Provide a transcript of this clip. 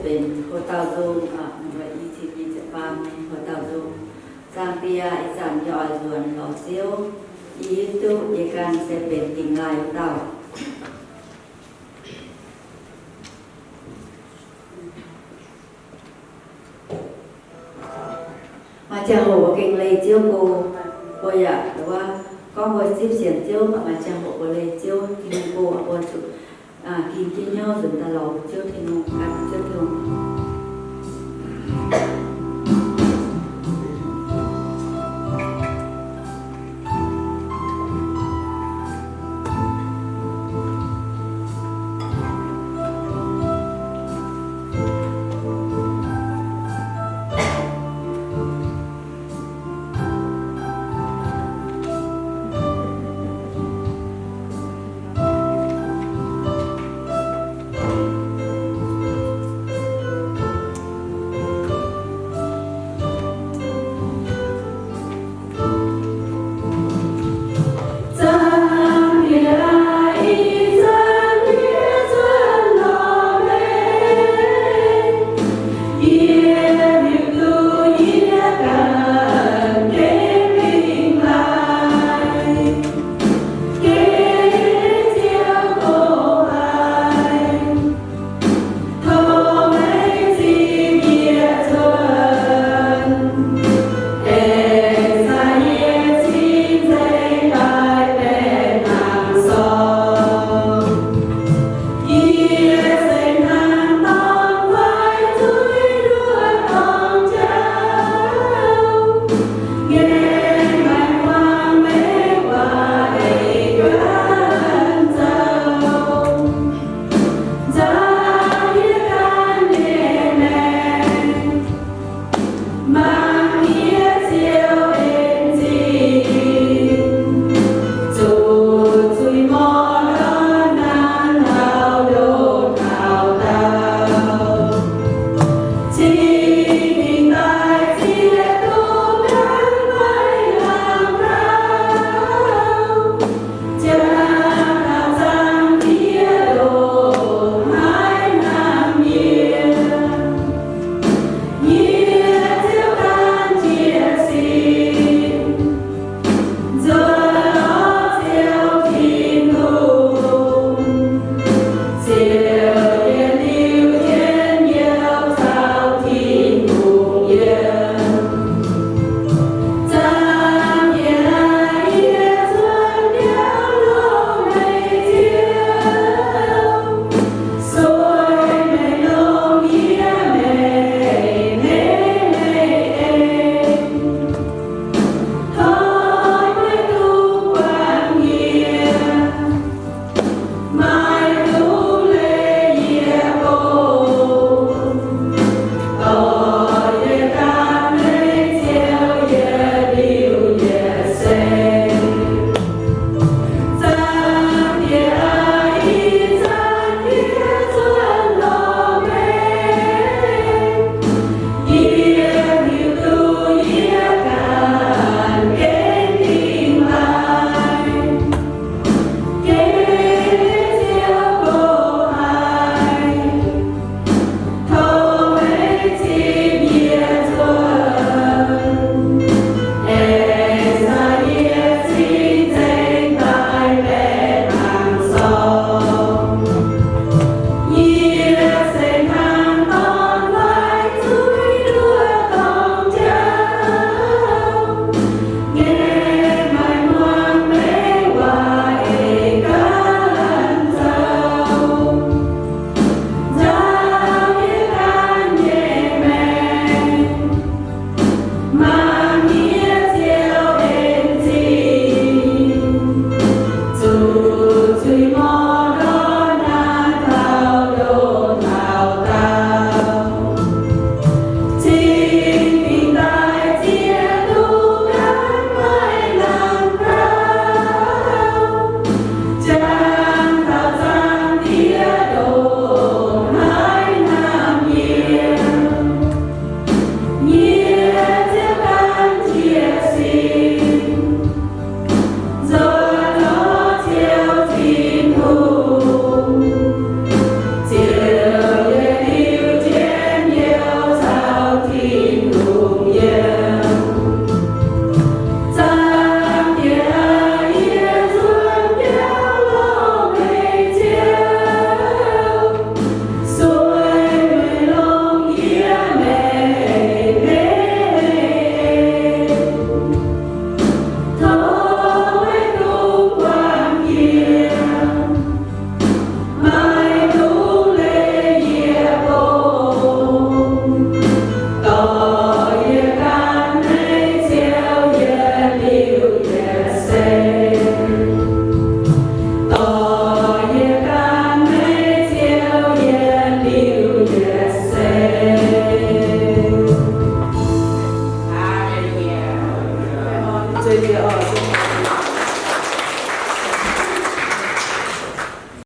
เป็น火道中那个2028年火道中，上帝啊，一站要爱人老少，伊都一干是เป็น定来到。mà cha hộ của kinh lây chiếu cô ạว่าก็บ่สิบเสียงเจียวมาcha hộ của lây chiếu thì côบ่จุกินที่ย่อสุนตลอดเจียวที่นงกันเจียวที่